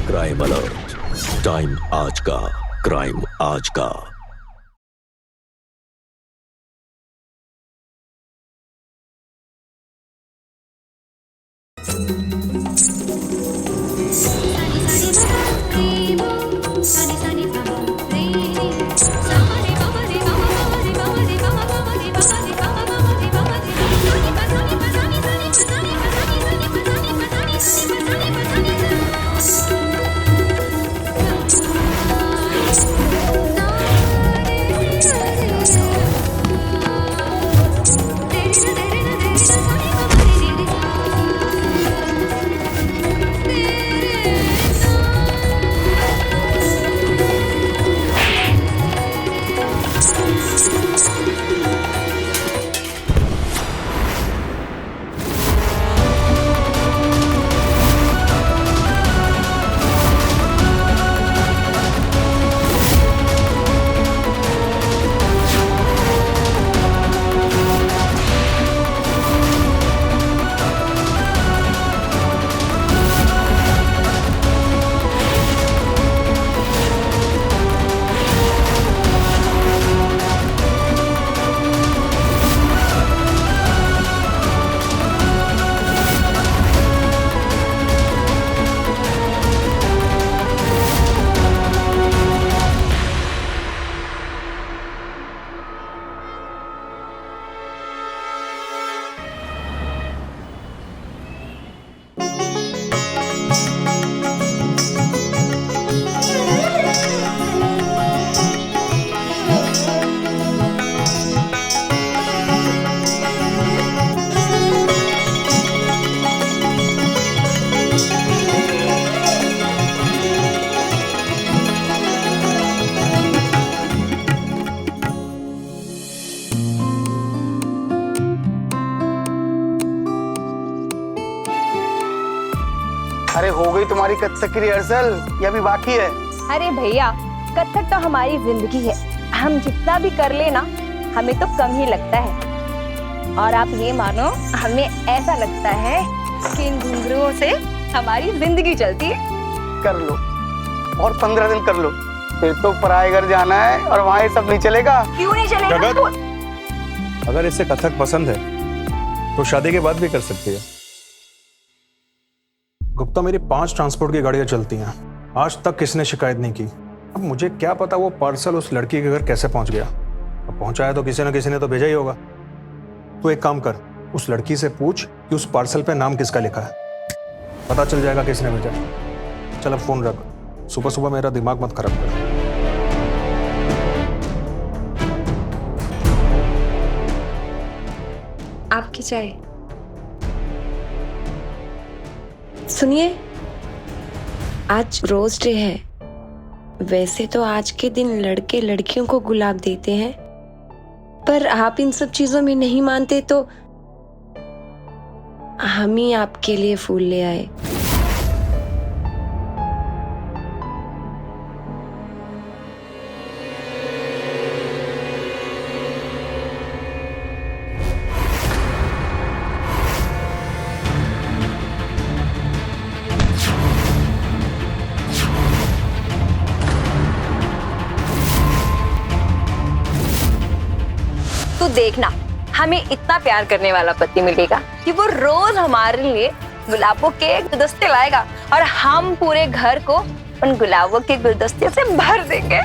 Crime alert, time आज का, crime आज का। अरे हो गई तुम्हारी कथक की रिहर्सल या अभी बाकी है? अरे भैया, कथक तो हमारी जिंदगी है। हम जितना भी कर लेना हमें तो कम ही लगता है। और आप ये मानो, हमें ऐसा लगता है कि इन घुंघरुओं से हमारी जिंदगी चलती है। कर लो और 15 दिन कर लो, फिर तो पराये घर जाना है और वहाँ ये सब नहीं चलेगा। क्यों नहीं चलेगा? अगर इसे कथक पसंद है तो शादी के बाद भी कर सकती है। गुप्ता, मेरी 5 ट्रांसपोर्ट की गाड़ियां चलती हैं, आज तक किसने शिकायत नहीं की। अब मुझे क्या पता वो पार्सल उस लड़की के घर कैसे पहुंच गया। अब पहुंचाया तो किसी ने तो भेजा ही होगा। तो एक काम कर, उस लड़की से पूछ कि उस पार्सल पे नाम किसका लिखा है, पता चल जाएगा किसने भेजा। चल अब फोन रख, सुबह सुबह मेरा दिमाग मत खराब कर। आपकी चाय। सुनिए, आज रोज डे है। वैसे तो आज के दिन लड़के लड़कियों को गुलाब देते हैं, पर आप इन सब चीजों में नहीं मानते तो हम ही आपके लिए फूल ले आए। तू देखना, हमें इतना प्यार करने वाला पति मिलेगा कि वो रोज हमारे लिए गुलाबों के गुलदस्ते लाएगा और हम पूरे घर को उन गुलाबों के गुलदस्ते से भर देंगे।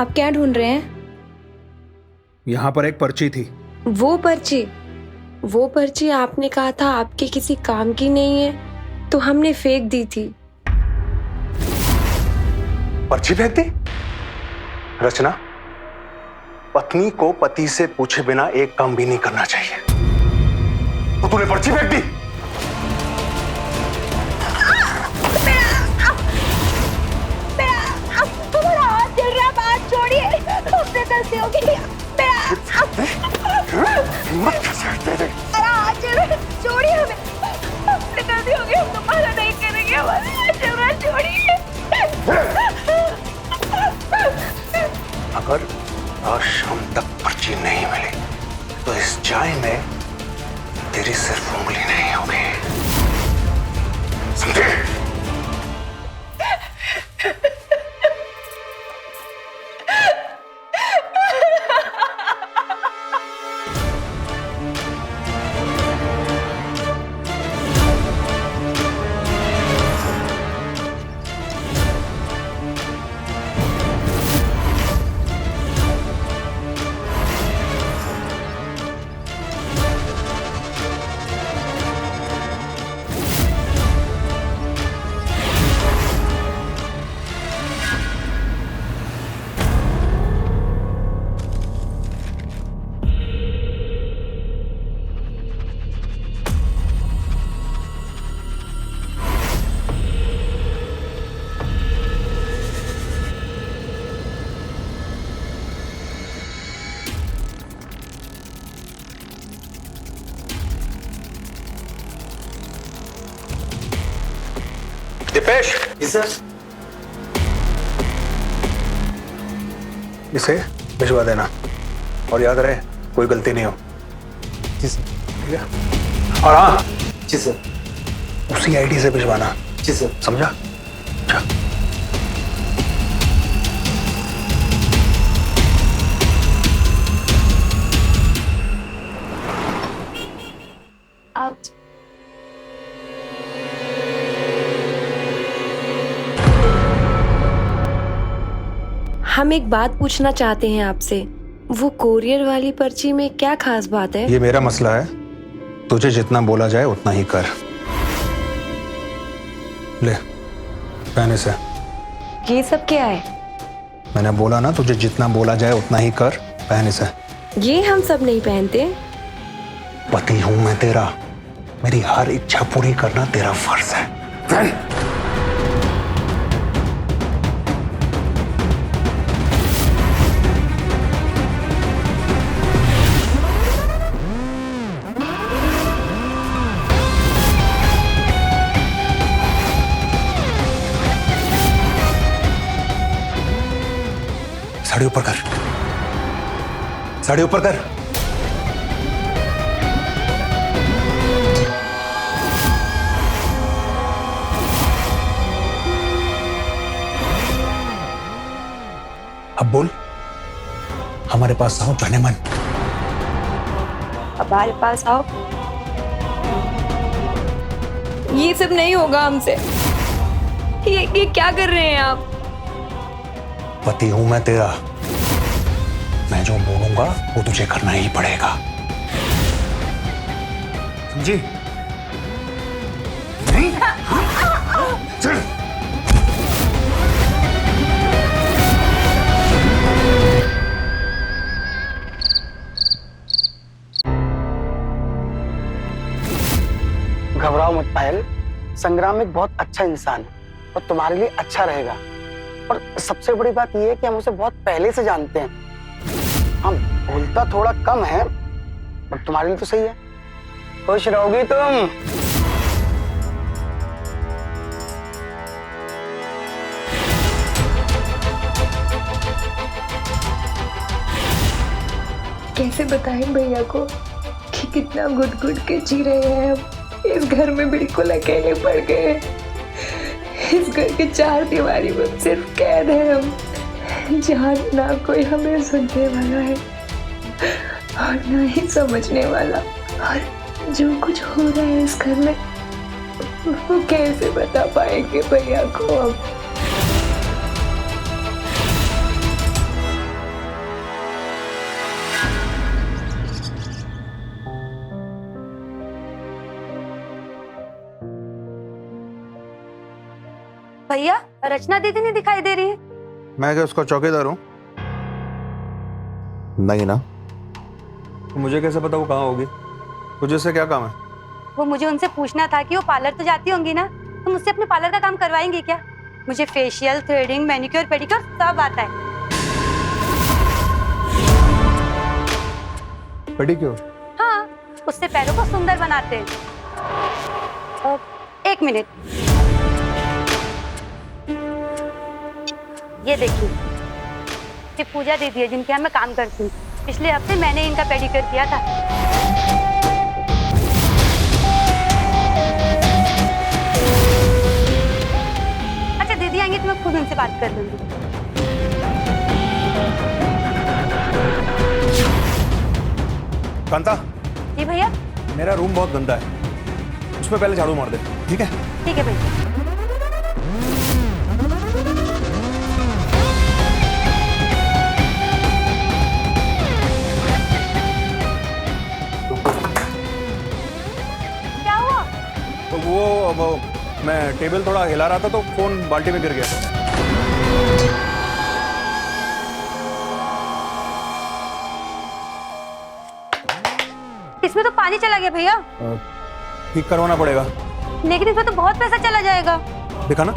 आप क्या ढूंढ रहे हैं? यहाँ पर एक पर्ची थी। वो पर्ची आपने कहा था आपके किसी काम की नहीं है, तो हमने फेंक दी थी। पर्ची फेंक दी? रचना, पत्नी को पति से पूछे बिना एक काम भी नहीं करना चाहिए, तो तूने पर्ची फेंक दी। तुम्हारा हाथ जल रहा, बात छोड़िए, तुमसे गलती हो गई। मेरा हाथ जल रहा, छोड़िए। मेरी सिर्फ उंगली नहीं होगी, समझे? दीपेश, जी सर। इसे भिजवा देना और याद रहे कोई गलती नहीं हो। जी सर। ठीक है? और हाँ, जी सर। उसी आईडी से भिजवाना। जी सर। समझा? अच्छा। आउट। हम एक बात पूछना चाहते हैं आपसे, वो कोरियर वाली पर्ची में क्या खास बात है? ये मेरा मसला है, तुझे जितना बोला जाए उतना ही कर। ले पहने से। ये सब क्या है? मैंने बोला ना, तुझे जितना बोला जाए उतना ही कर, पहने से। ये हम सब नहीं पहनते। पति हूं मैं तेरा, मेरी हर इच्छा पूरी करना तेरा फर्ज है। पहन। साड़ी ऊपर कर, साड़ी ऊपर कर। अब बोल, हमारे पास आओ जाने मन। हमारे पास आओ। ये सब नहीं होगा हमसे। ये क्या कर रहे हैं आप? पति हूं मैं तेरा, मैं जो बोलूंगा वो तुझे करना ही पड़ेगा, समझी? नहीं? चल। घबराओ मत पायल, संग्राम एक बहुत अच्छा इंसान है और तुम्हारे लिए अच्छा रहेगा। और सबसे बड़ी बात यह है कि हम उसे बहुत पहले से जानते हैं। हम भूलता थोड़ा कम है, पर तुम्हारे लिए तो सही है। खुश रहोगी तुम। कैसे बताएं भैया को कि कितना घुट-घुट के जी रहे हैं हम। इस घर में बिल्कुल अकेले पड़ गए। इस घर के चार दीवारी में सिर्फ कैद है हम, जहाँ ना कोई हमें सुनने वाला है और ना ही समझने वाला। और जो कुछ हो रहा है इस घर में, वो कैसे बता पाएंगे भैया को अब। भैया, रचना दीदी नहीं दिखाई दे रही है। मैं क्या उसका चौकीदार हूँ? नहीं ना। तो मुझे कैसे पता वो कहाँ होगी? तुझे से क्या काम है? वो मुझे उनसे पूछना था कि वो पार्लर तो जाती होंगी ना, तो मुझसे अपने पार्लर का काम करवाएंगी क्या? मुझे फेशियल, थ्रेडिंग, मैनिक्योर, पेडिक्योर सब आता है। पेडिक्योर? हाँ, उससे पैरों को सुंदर बनाते हैं। एक मिनट, ये देखिए, ये पूजा दीदी है जिनके यहाँ मैं काम करती हूँ। पिछले हफ्ते मैंने इनका पेडिक्योर किया था। फोन से बात कर लूंगी। कांता, जी भैया। मेरा रूम बहुत गंदा है, उसमें पहले झाड़ू मार दे, ठीक है? ठीक है भैया। क्या हुआ? तो वो मैं टेबल थोड़ा हिला रहा था तो फोन बाल्टी में गिर गया। इसमें तो पानी चला गया भैया। ठीक करवाना पड़ेगा। लेकिन इसमें तो बहुत पैसा चला जाएगा। दिखा ना।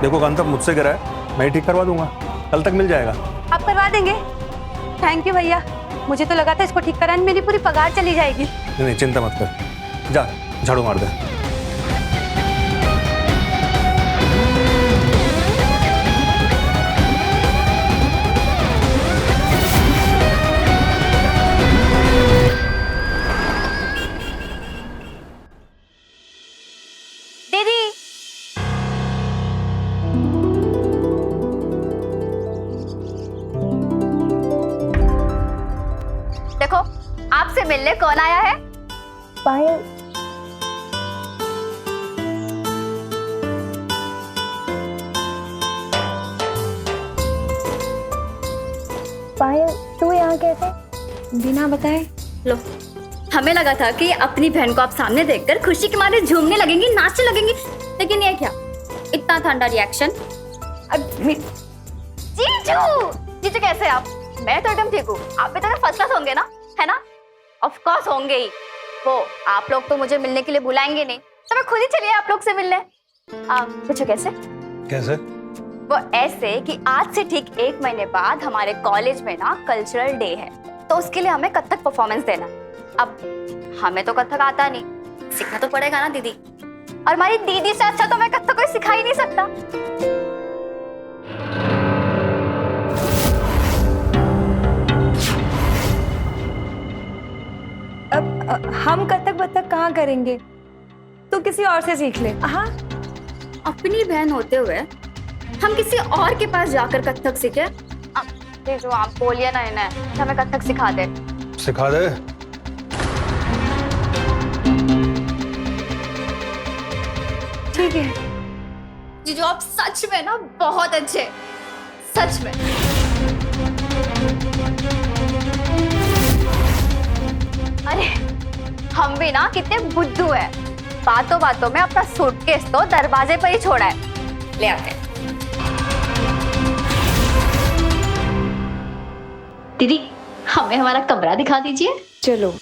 देखो कांता, मुझसे गिरा है, मैं ही ठीक करवा दूंगा, कल तक मिल जाएगा। आप करवा देंगे? थैंक यू भैया। मुझे तो लगा था इसको ठीक कराने मेरी पूरी पगार चली जाएगी। नहीं, चिंता मत कर, जा झाड़ू मार दे। दीदी, देखो आपसे मिलने कौन आया है? पायल, पायल तू यहाँ कैसे? बिना बताए? लो, हमें लगा था कि अपनी बहन को आप सामने देखकर खुशी के मारे झूमने लगेंगी, नाचने लगेंगी, लेकिन ये क्या, इतना ठंडा रिएक्शन। जीजू, जीजू कैसे आप? मैं तो एकदम ठीक हूँ। आप भी तो फर्स्ट क्लास होंगे ना, है ना? ऑफ कोर्स होंगे ही। वो आप लोग तो मुझे मिलने के लिए बुलाएंगे नहीं, तो मैं खुद ही चलिए आप लोग से मिलने। पूछो कैसे? कैसे? वो ऐसे कि आज से ठीक 1 महीने बाद हमारे कॉलेज में ना कल्चरल डे है, तो उसके लिए हमें कथक परफॉर्मेंस देना। अब हमें तो कथक आता नहीं, सीखना तो पड़ेगा ना दीदी। और हमारी दीदी से अच्छा तो मैं कथक कोई सिखा ही नहीं सकता। अब हम कथक बतक कहाँ करेंगे? तू किसी और से सीख ले। हाँ, अपनी बहन होते हुए हम किसी और के पास जाकर कथक सीखे? जो आप बोलिए ना इन्हें, हमें कथक सिखा दे। सिखा दे। ठीक है। जीजू आप सच में ना बहुत अच्छे, सच में। अरे हम भी ना कितने बुद्धू है, बातों बातों में अपना सूटकेस तो दरवाजे पर ही छोड़ा है। ले आते हैं। दीदी, हमें हमारा कमरा दिखा दीजिए। चलो।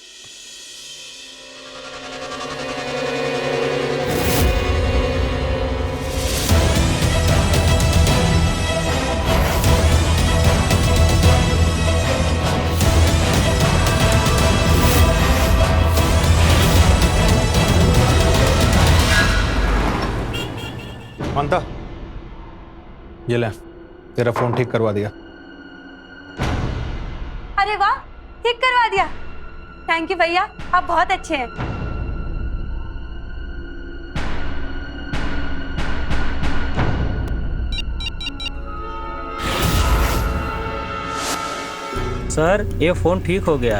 कांता, ये ले, तेरा फोन ठीक करवा दिया। अरे वाह, ठीक करवा दिया। थैंक यू भैया, आप बहुत अच्छे हैं। सर, ये फोन ठीक हो गया।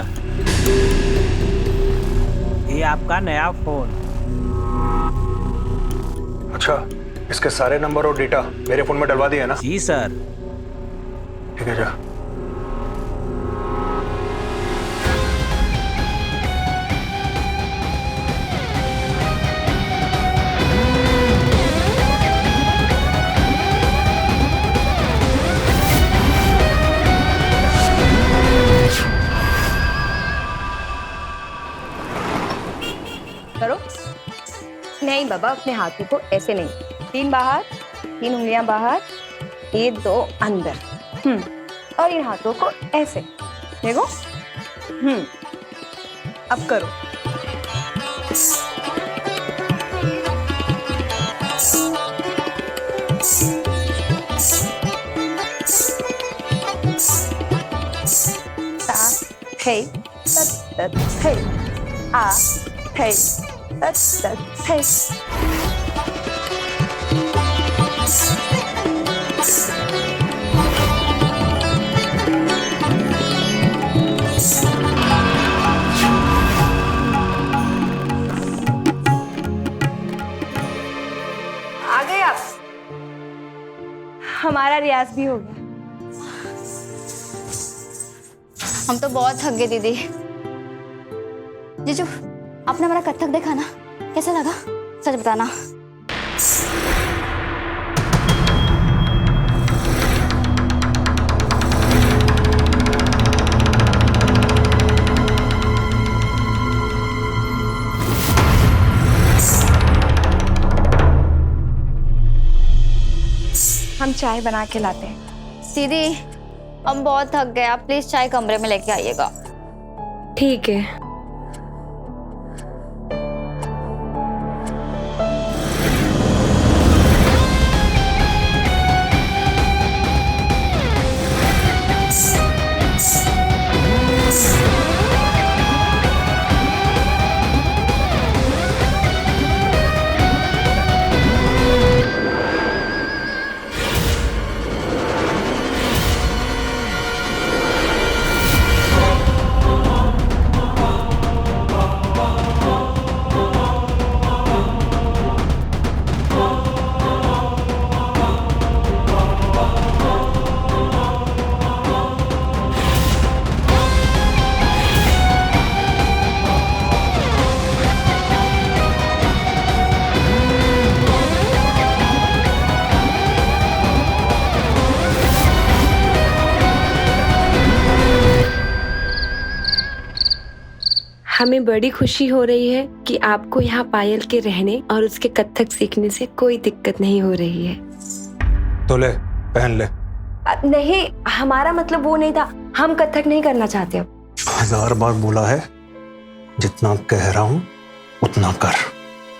ये आपका नया फोन। अच्छा, इसके सारे नंबर और डेटा मेरे फोन में डलवा दिया ना? जी सर। ठीक है, जा। करो। नहीं बाबा, अपने हाथों को ऐसे नहीं, 3 बाहर, 3 उंगलियां बाहर, ये 2 अंदर। और इन हाथों को ऐसे देखो। अब करो। ता है तत तत है, आ है तत तत है। हमारा रियाज भी हो गया। हम तो बहुत थक गए दीदी। जीजू, आपने हमारा कथक देखा ना, कैसा लगा? सच बताना। हम चाय बना के लाते हैं। दीदी, हम बहुत थक गए, आप प्लीज चाय कमरे में लेके आइएगा। ठीक है। हमें बड़ी खुशी हो रही है कि आपको यहाँ पायल के रहने और उसके कथक सीखने से कोई दिक्कत नहीं हो रही है। तो ले, पहन ले। नहीं, हमारा मतलब वो नहीं था, हम कथक नहीं करना चाहते अब। 1000 बार बोला है, जितना कह रहा हूं उतना कर।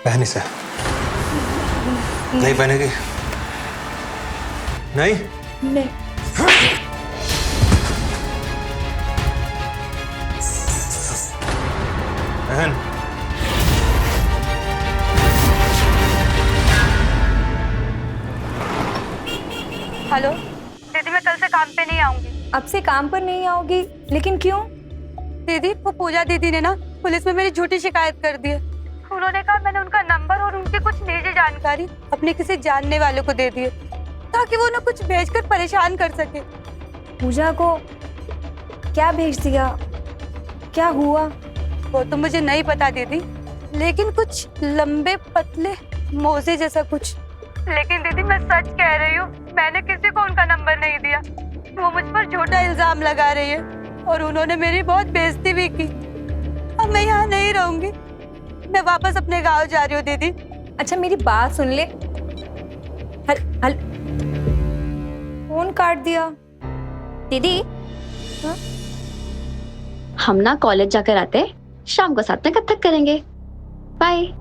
पहन इसे। नहीं पहनेगी? नहीं? नहीं। पहन। हेलो दीदी, मैं कल से काम पे नहीं आऊंगी। अब से काम पर नहीं आओगी? लेकिन क्यों? दीदी, वो पूजा दीदी ने ना पुलिस में मेरी झूठी शिकायत कर दी है। उन्होंने कहा मैंने उनका नंबर और उनकी कुछ निजी जानकारी अपने किसी जानने वाले को दे दी है, ताकि वो ना कुछ भेजकर परेशान कर सके। पूजा को क्या भेज दिया? क्या हुआ? वो तो मुझे नहीं पता दीदी, लेकिन कुछ लंबे पतले मोजे जैसा कुछ। लेकिन दीदी, मैं सच कह रही हूँ, मैंने किसी को उनका नंबर नहीं दिया। वो मुझ पर झूठा इल्जाम लगा रही है और उन्होंने मेरी बहुत बेइज्जती भी की। अब मैं यहाँ नहीं रहूंगी, मैं वापस अपने गांव जा रही हूँ दीदी। अच्छा मेरी बात सुन ले। हल हल फोन काट दिया। दीदी, हम ना कॉलेज जाकर आते, शाम को साथ में कथक करेंगे। बाय।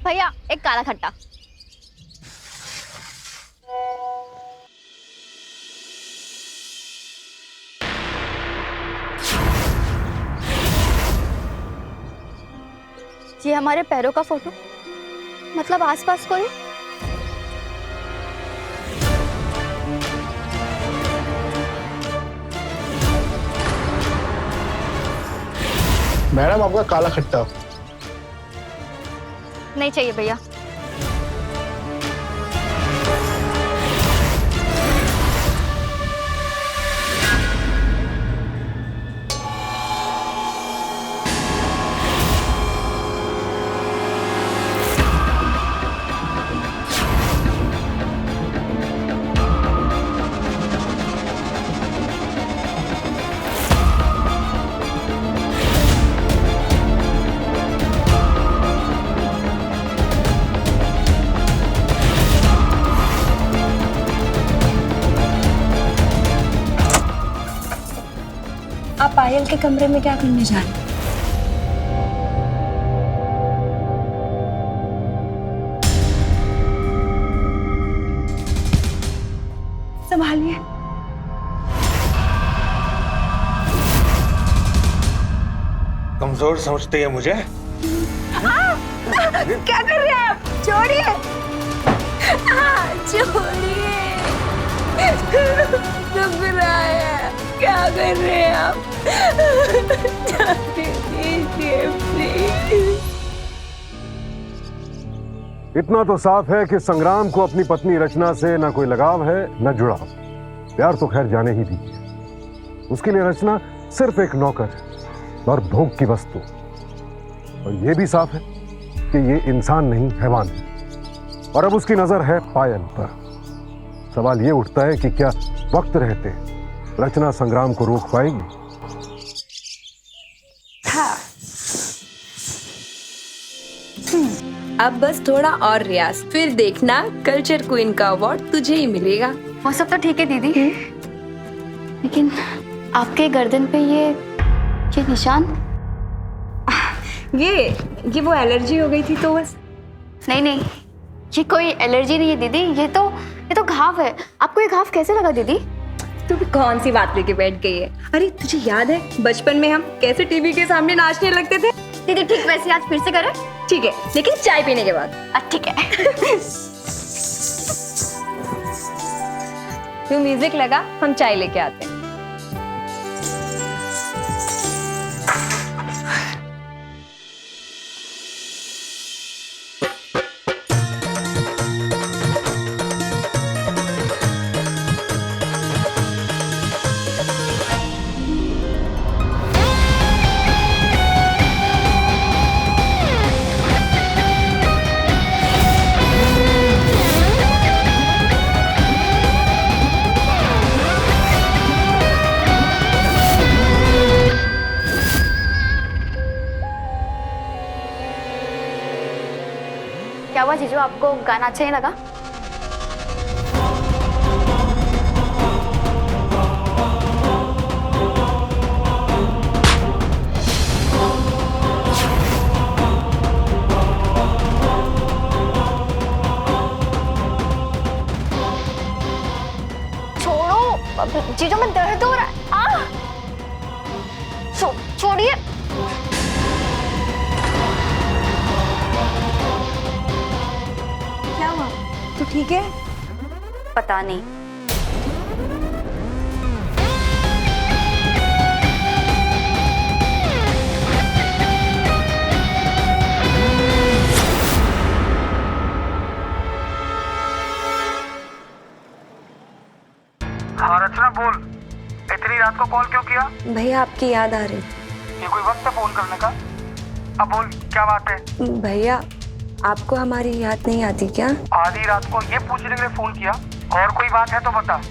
भैया, एक काला खट्टा। ये हमारे पैरों का फोटो, मतलब आसपास कोई? मैडम आपका काला खट्टा। नहीं चाहिए भैया। आप पायल के कमरे में क्या करने जा रहे हैं? संभालिए। कमजोर समझते हैं मुझे? क्या कर रहे हैं आप? छोड़िए, छोड़िए। दुख रहा है, क्या कर रहे हैं आप? जाने दीजिए प्लीज। इतना तो साफ है कि संग्राम को अपनी पत्नी रचना से न कोई लगाव है न जुड़ाव। प्यार तो खैर जाने ही दीजिए, उसके लिए रचना सिर्फ एक नौकर और भोग की वस्तु। और यह भी साफ है कि ये इंसान नहीं हैवान है, और अब उसकी नजर है पायल पर। सवाल ये उठता है कि क्या वक्त रहते रचना संग्राम को रोक पाएगी? अब बस थोड़ा और रियाज, फिर देखना कल्चर क्वीन का अवार्ड तुझे ही मिलेगा। वो सब तो ठीक है दीदी, लेकिन आपके गर्दन पे ये निशान। ये वो एलर्जी हो गई थी तो बस। नहीं नहीं, ये कोई एलर्जी नहीं है दीदी, ये तो घाव है। आपको ये घाव कैसे लगा दीदी? तू भी कौन सी बात लेके बैठ गई है? अरे तुझे याद है बचपन में हम कैसे टीवी के सामने नाचने लगते थे? दीदी ठीक वैसे आज फिर से करें? ठीक है, लेकिन चाय पीने के बाद। ठीक है। तू म्यूजिक लगा, हम चाय लेके आते हैं। क्या हुआ जीजू, आपको गाना अच्छा नहीं लगा? छोड़ो जीजू, में दर्द हो रहा है। छोड़िए। क्या हुआ? तू ठीक है? पता नहीं। हाँ रचना बोल, इतनी रात को कॉल क्यों किया? भैया आपकी याद आ रही। ये कोई वक्त है फोन करने का? अब बोल क्या बात है? भैया आपको हमारी याद नहीं आती क्या? आधी रात को ये पूछने के लिए फोन किया, और कोई बात है तो बता।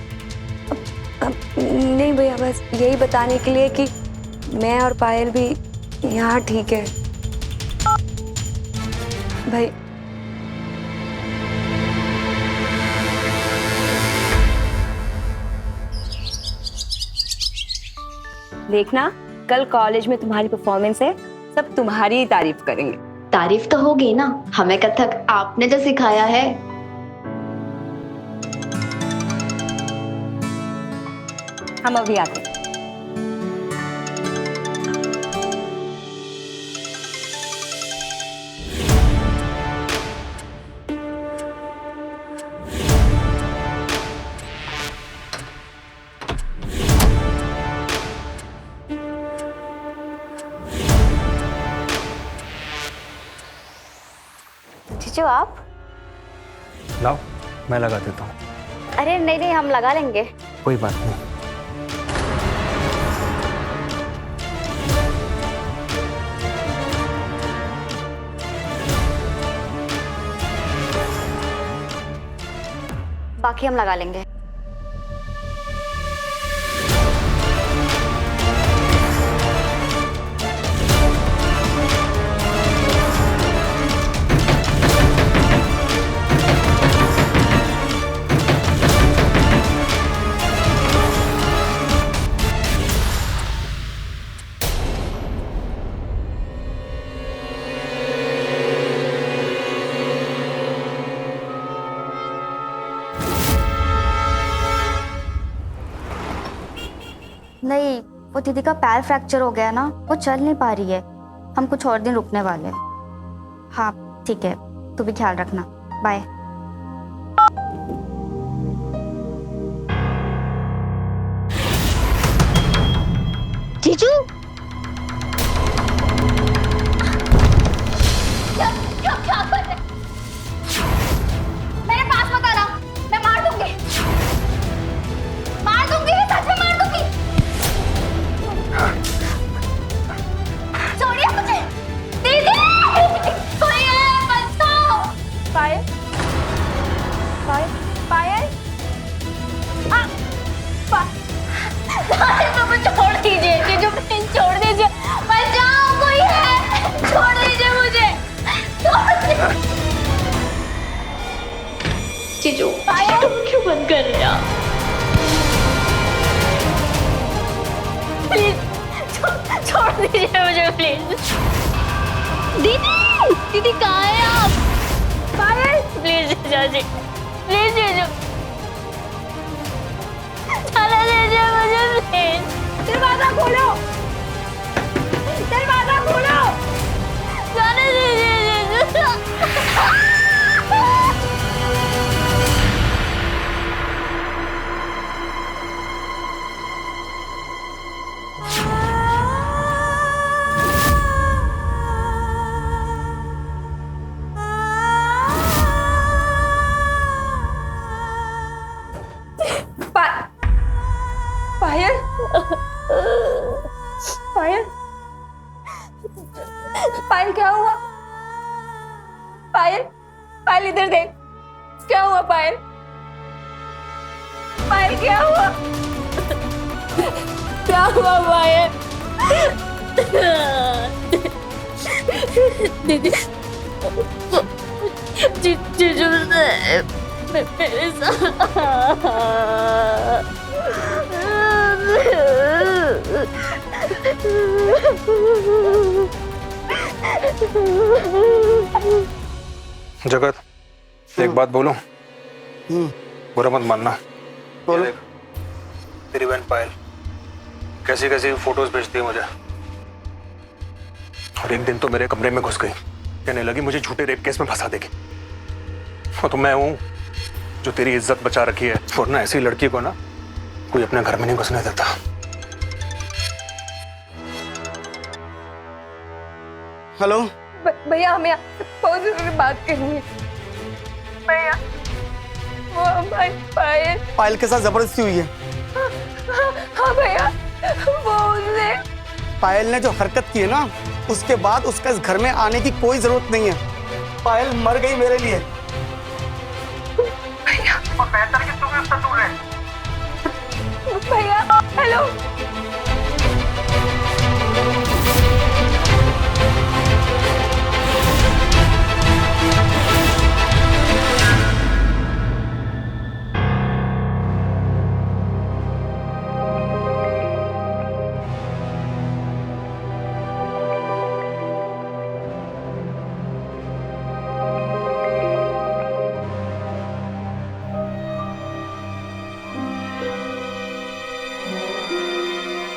नहीं भैया, बस यही बताने के लिए कि मैं और पायल भी यहाँ ठीक है। भाई देखना, कल कॉलेज में तुम्हारी परफॉर्मेंस है, सब तुम्हारी ही तारीफ करेंगे। तारीफ तो होगी ना, हमें कथक आपने जो सिखाया है। हम अभी आते हैं। जीजू आप? लाओ मैं लगा देता हूँ। अरे नहीं नहीं, हम लगा लेंगे। कोई बात नहीं। बाकी हम लगा लेंगे। नहीं, वो दीदी का पैर फ्रैक्चर हो गया ना, वो चल नहीं पा रही है। हम कुछ और दिन रुकने वाले हैं। हाँ ठीक है, तू भी ख्याल रखना। बाय। जीजू क्या क्या क्या कर रहे? मेरे पास मत आना, मैं मार दूंगी, मार दूंगी, मैं सच में मार दूंगी। छोड़िए मुझे, दीदी कोई है, बचाओ। पायल, पायल, पायल, मुझे छोड़ दीजिए, जीजू प्लीज छोड़ दीजिए, बचाओ, कोई है, छोड़ दीजिए मुझे, छोड़ दीजिए। जीजू पायल क्यों बंद कर रहे हैं आप? प्लीज छोड़ दीजिए मुझे, प्लीज। दीदी, दीदी कहाँ है आप? पायल प्लीज जीजा जी, प्लीज जीजू जाने दीजिए मुझे, प्लीज। दरवाजा खोलो, दरवाजा खोलो, जाने दीजिए जीजू। पायल, पायल, पायल क्या हुआ? पायल, पायल इधर देख, क्या हुआ पायल? पायल क्या हुआ? क्या हुआ पायल? दीदी जीजू मेरे साथ जगत, एक बात बोलूं? बुरा मत मानना। बोलो। ये देख, तेरी बहन पायल कैसी कैसी फोटोज भेजती है मुझे, और एक दिन तो मेरे कमरे में घुस गई, कहने लगी मुझे झूठे रेप केस में फंसा देगी। और तो मैं हूं जो तेरी इज्जत बचा रखी है, वरना ऐसी लड़की को ना कोई अपने घर में नहीं घुसने देता। हेलो भैया, हमें बहुत जरूरी बात करनी है भैया। वो हमारी पायल, पायल के साथ जबरदस्ती हुई है। हाँ भैया, वो उसने पायल ने जो हरकत की है ना, उसके बाद उसका इस घर में आने की कोई जरूरत नहीं है। पायल मर गई मेरे लिए। भैया, और बेहतर कि तुम उससे दूर रहे। भैया हेलो,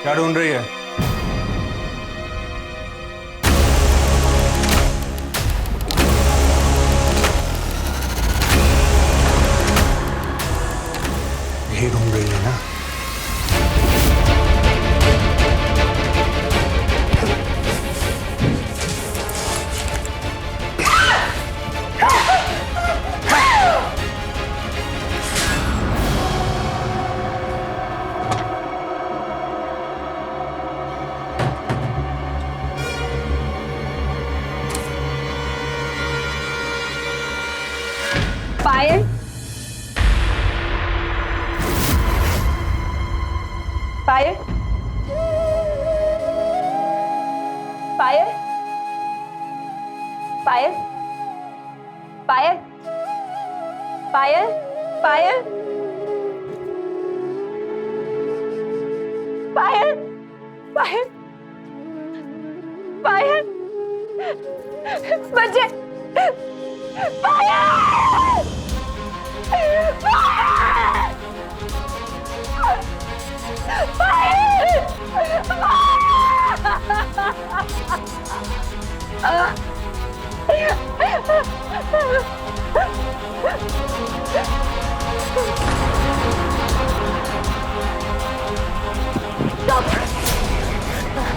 क्या ढूंढ रही है? यही ढूंढ रही है ना? पायल, पायल, पायल, पायल, पायल, पायल, पायल, पायल, पायल, पायल, बच्चे, पायल,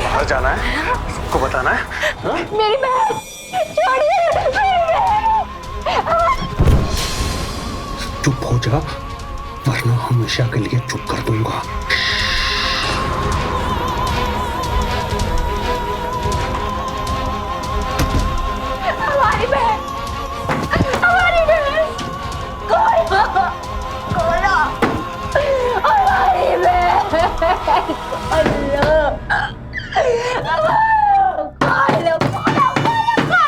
बाहर जाना है, सबको बताना है। हाँ? मेरी बहन, छोड़िए मेरी बहन। चुप हो जा, वरना हमेशा के लिए चुप कर दूंगा। हमारी बहन, हमारी बहन, कोला, कोला, हमारी बहन, कोला, कोला, कोला,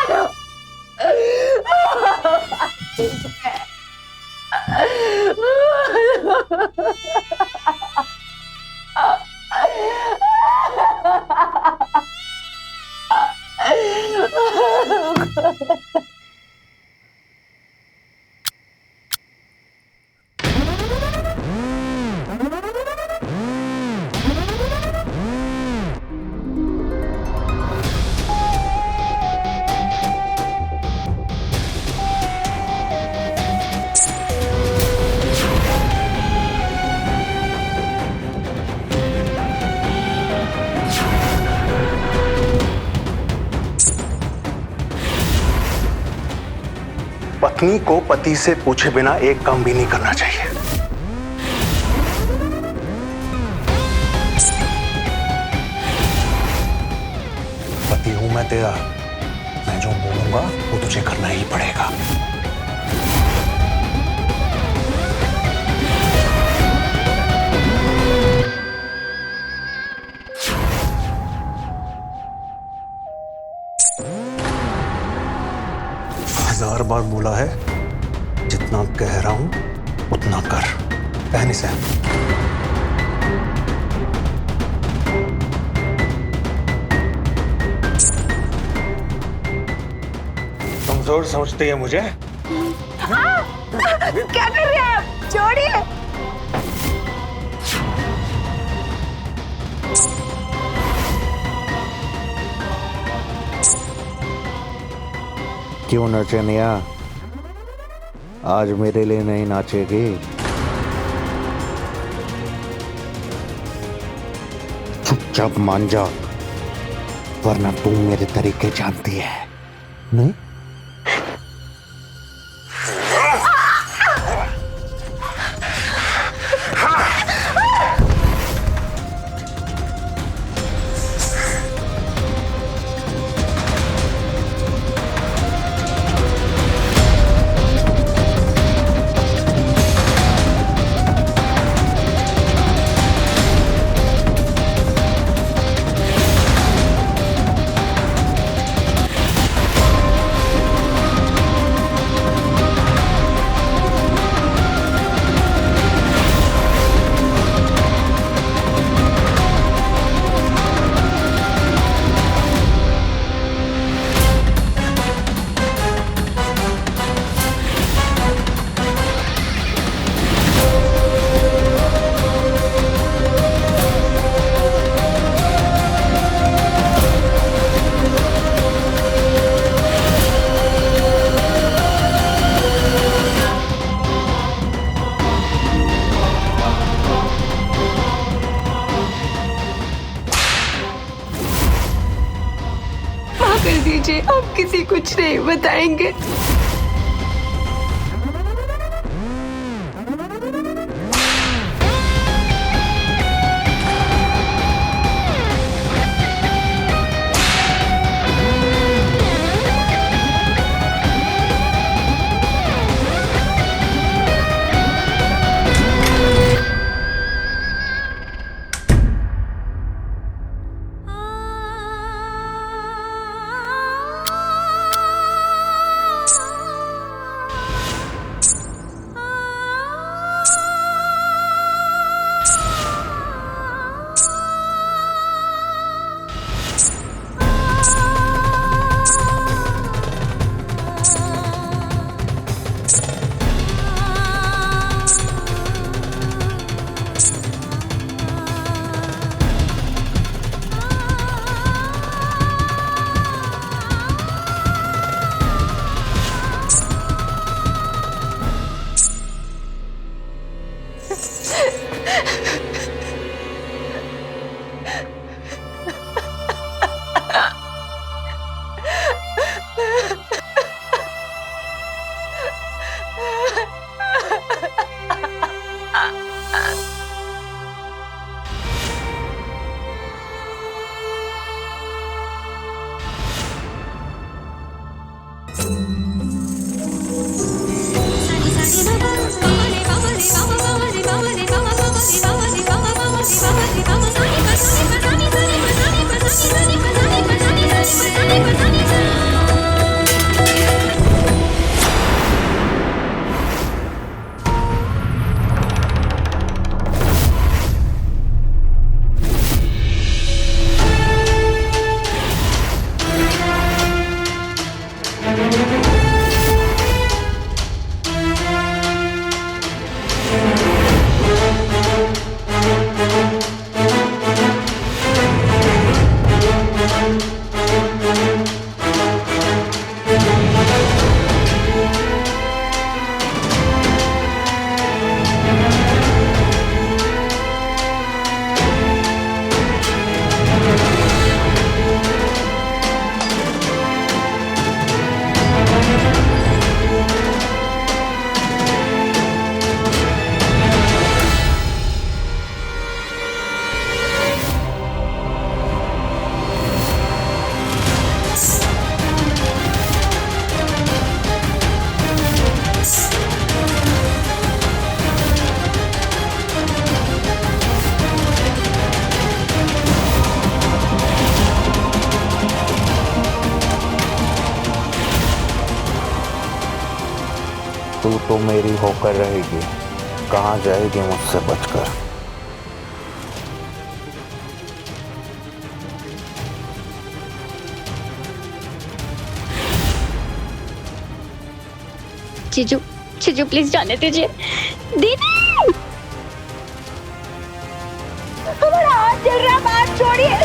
पत्नी को पति से पूछे बिना एक काम भी नहीं करना चाहिए। पति हूं मैं तेरा, मैं जो बोलूंगा वो तुझे करना ही पड़ेगा। हजार बार बोला है, जितना कह रहा हूं उतना कर। पहन इसे। कमजोर समझती है मुझे? क्या कर रहे हैं आप? छोड़िए। क्यों नचनिया, आज मेरे लिए नहीं नाचेगी? चुपचाप मान जा, वरना तू मेरे तरीके जानती है नहीं? कर दीजिए, हम किसी कुछ नहीं बताएंगे। तू तो मेरी होकर रहेगी, कहाँ जाएगी मुझसे बचकर। जीजू जीजू प्लीज जाने दीजिए। दीदी हमारा हाथ चल रहा है, बात छोड़िए।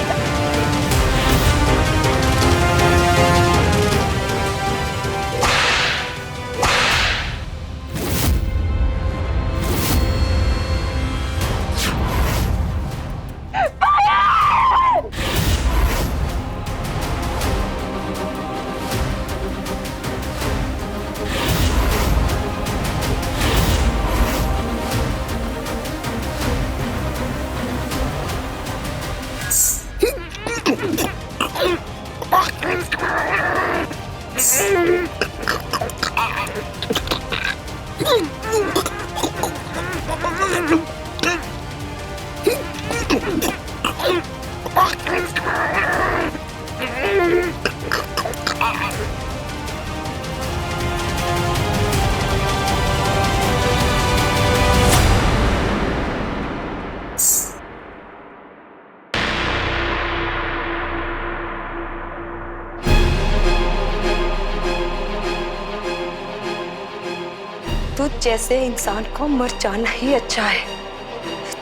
तो जैसे इंसान को मर जाना ही अच्छा है,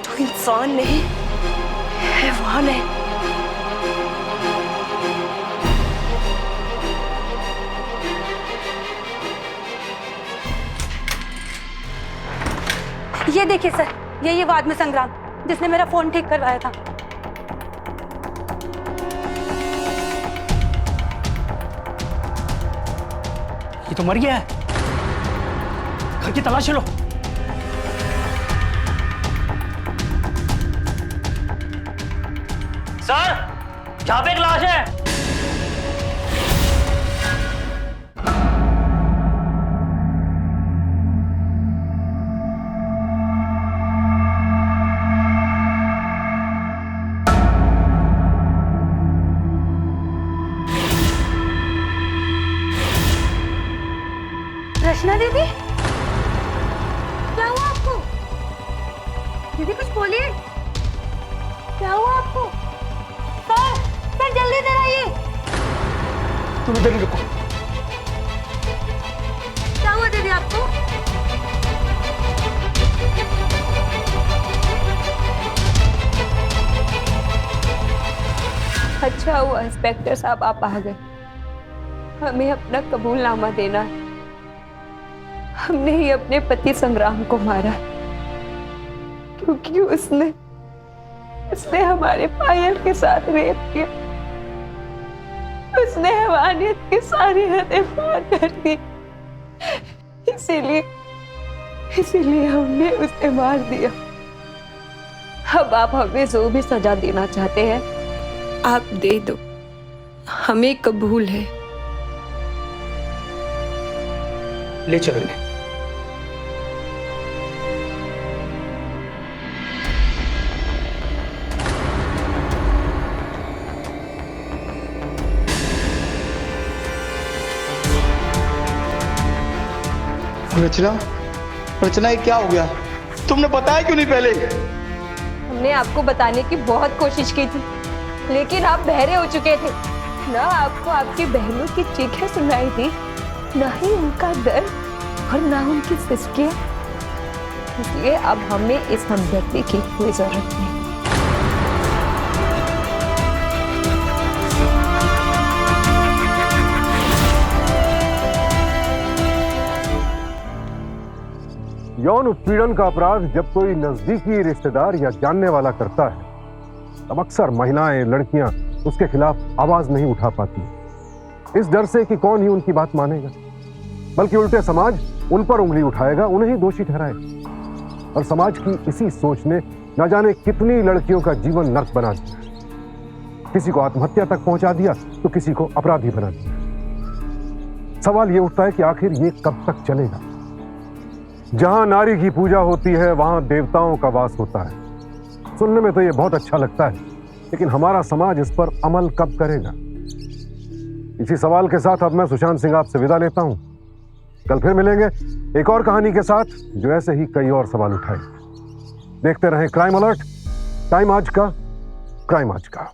तो इंसान नहीं हैवान है। ये देखिए सर, यही वो आदमी संग्राम जिसने मेरा फोन ठीक करवाया था। ये तो मर गया है, घर की तलाश लो। सर, यहाँ पे एक लाश है। रचना दीदी, क्या हुआ आपको? दीदी कुछ बोलिए, क्या हुआ आपको? सर जल्दी इधर आइए। तुम इधर ही रुको। क्या हुआ दीदी आपको? अच्छा हुआ इंस्पेक्टर साहब आप आ गए। हमें अपना कबूलनामा देना है। हमने ही अपने पति संग्राम को मारा क्योंकि उसने हमारे पायल के साथ रेप किया। उसने हैवानियत की सारी हदें पार कर दी। इसीलिए हमने उसे मार दिया। अब आप हमें जो भी सजा देना चाहते हैं आप दे दो, हमें कबूल है। ले चलो इन्हें। रचना, रचना ये क्या हो गया? तुमने बताया क्यों नहीं पहले? हमने आपको बताने की बहुत कोशिश की थी, लेकिन आप बहरे हो चुके थे। ना आपको आपकी बहनों की चीखें सुनाई दी, ना ही उनका दर्द और ना उनकी सिसकियां। इसलिए अब हमें इस हमदर्दी की कोई जरूरत नहीं। यौन उत्पीड़न का अपराध जब कोई नजदीकी रिश्तेदार या जानने वाला करता है, तब अक्सर महिलाएं, लड़कियां उसके खिलाफ आवाज नहीं उठा पाती, इस डर से कि कौन ही उनकी बात मानेगा, बल्कि उल्टे समाज उन पर उंगली उठाएगा, उन्हें ही दोषी ठहराएगा। और समाज की इसी सोच ने न जाने कितनी लड़कियों का जीवन नर्क बना दिया। किसी को आत्महत्या तक पहुंचा दिया तो किसी को अपराधी बना दिया। सवाल यह उठता है कि आखिर ये कब तक चलेगा? जहां नारी की पूजा होती है वहां देवताओं का वास होता है। सुनने में तो ये बहुत अच्छा लगता है, लेकिन हमारा समाज इस पर अमल कब करेगा? इसी सवाल के साथ अब मैं सुशांत सिंह आपसे विदा लेता हूं। कल फिर मिलेंगे एक और कहानी के साथ जो ऐसे ही कई और सवाल उठाए। देखते रहें क्राइम अलर्ट, टाइम आज का, क्राइम आज का।